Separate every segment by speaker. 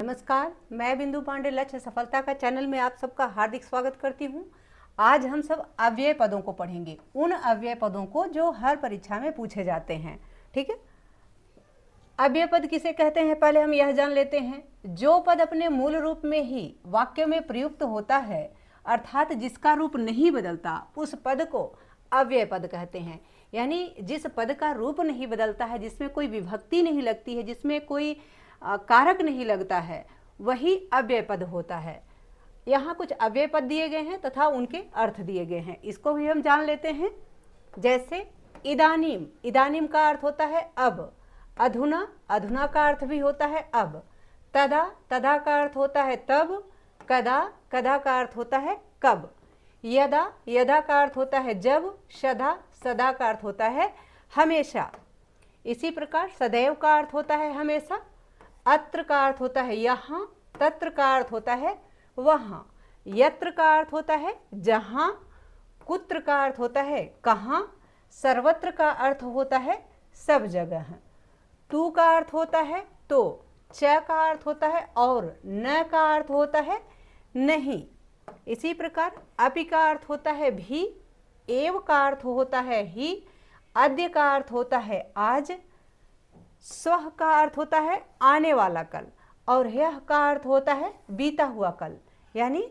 Speaker 1: नमस्कार, मैं बिंदु पांडे लक्ष्य सफलता का चैनल में आप सबका हार्दिक स्वागत करती हूं। आज हम सब अव्यय पदों को पढ़ेंगे, उन अव्यय पदों को जो हर परीक्षा में पूछे जाते हैं। ठीक है, अव्यय पद किसे कहते हैं पहले हम यह जान लेते हैं। जो पद अपने मूल रूप में ही वाक्य में प्रयुक्त होता है, अर्थात जिसका रूप नहीं बदलता, उस पद को अव्यय पद कहते हैं। यानी जिस पद का रूप नहीं बदलता है, जिसमें कोई विभक्ति नहीं लगती है, जिसमें कोई कारक नहीं लगता है, वही अव्यय पद होता है। यहाँ कुछ अव्यय पद दिए गए हैं तथा उनके अर्थ दिए गए हैं, इसको भी हम जान लेते हैं। जैसे इदानीम, इदानीम का अर्थ होता है अब। अधुना, अधुना का अर्थ भी होता है अब। तदा, तदा का अर्थ होता है तब। कदा, कदा का अर्थ होता है कब। यदा, यदा का अर्थ होता है जब। सदा, सदा का अर्थ होता है हमेशा। इसी प्रकार सदैव का अर्थ होता है हमेशा। अत्र का अर्थ होता है यहाँ। तत्र का अर्थ होता है वहाँ। यत्र का अर्थ होता है जहाँ। कुत्र का अर्थ होता है कहाँ। सर्वत्र का अर्थ होता है सब जगह। तू का अर्थ होता है तो। च का अर्थ होता है और। न का अर्थ होता है नहीं। इसी प्रकार अपि का अर्थ होता है भी। एव का अर्थ होता है ही। अद्य का अर्थ होता है आज। स्वः का अर्थ होता है आने वाला कल, और ह्यः का अर्थ होता है बीता हुआ कल। यानी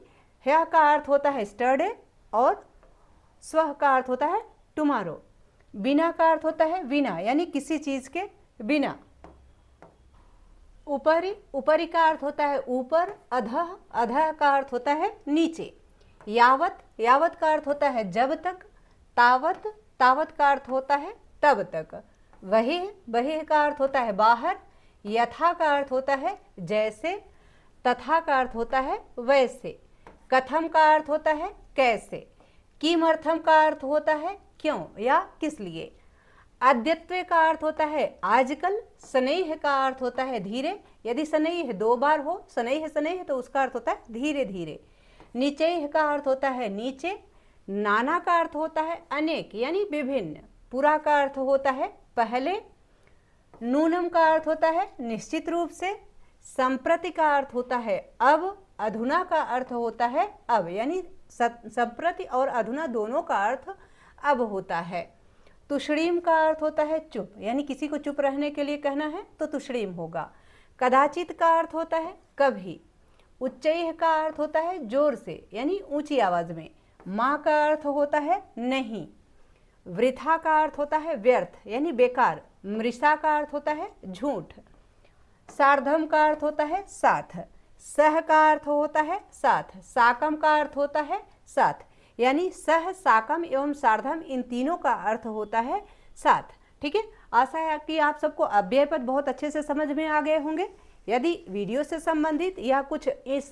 Speaker 1: ह्यः का अर्थ होता है स्टरडे और स्वः का अर्थ होता है टुमारो। बिना का अर्थ होता है बिना, यानी किसी चीज के बिना। ऊपरी, ऊपरी का अर्थ होता है ऊपर। अधः, अधः का अर्थ होता है नीचे। यावत, यावत का अर्थ होता है जब तक। तावत, तावत का अर्थ होता है तब तक। वही, वही का अर्थ होता है बाहर। यथा का अर्थ होता है जैसे। तथा का अर्थ होता है वैसे। कथम का अर्थ होता है कैसे। किमर्थम का अर्थ होता है क्यों या किस लिए। अद्यत्वे का अर्थ होता है आजकल। स्नेह का अर्थ होता है धीरे। यदि स्नेह दो बार हो, स्नेह स्नेह, तो उसका अर्थ होता है धीरे धीरे। नीचेह का अर्थ होता है नीचे। नाना का अर्थ होता है अनेक, यानी विभिन्न। पुरा का अर्थ होता है पहले। नूनम का अर्थ होता है निश्चित रूप से। संप्रति का अर्थ होता है अब। अधुना का अर्थ होता है अब, यानी संप्रति और अधुना दोनों का अर्थ अब होता है। तुषड़ीम का अर्थ होता है चुप, यानी किसी को चुप रहने के लिए कहना है तो तुषड़ीम होगा। कदाचित का अर्थ होता है कभी। उच्चैः का अर्थ होता है जोर से, यानी ऊंची आवाज में। माँ का अर्थ होता है नहीं। वृथा का अर्थ होता है व्यर्थ, यानी बेकार। मृषा का अर्थ होता है झूठ। सार्धम का अर्थ होता है साथ। सह का अर्थ होता है साथ। साकम का अर्थ होता है साथ, यानी सह, साकम एवं सार्धम, इन तीनों का अर्थ होता है साथ। ठीक है, आशा है कि आप सबको अव्यय पद बहुत अच्छे से समझ में आ गए होंगे। यदि वीडियो से संबंधित या कुछ इस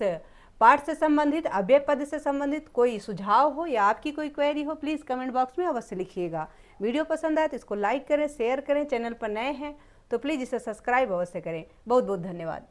Speaker 1: पाठ से संबंधित, अव्यय पद से संबंधित कोई सुझाव हो या आपकी कोई क्वेरी हो, प्लीज़ कमेंट बॉक्स में अवश्य लिखिएगा। वीडियो पसंद आए तो इसको लाइक करें, शेयर करें। चैनल पर नए हैं तो प्लीज़ इसे सब्सक्राइब अवश्य करें। बहुत बहुत धन्यवाद।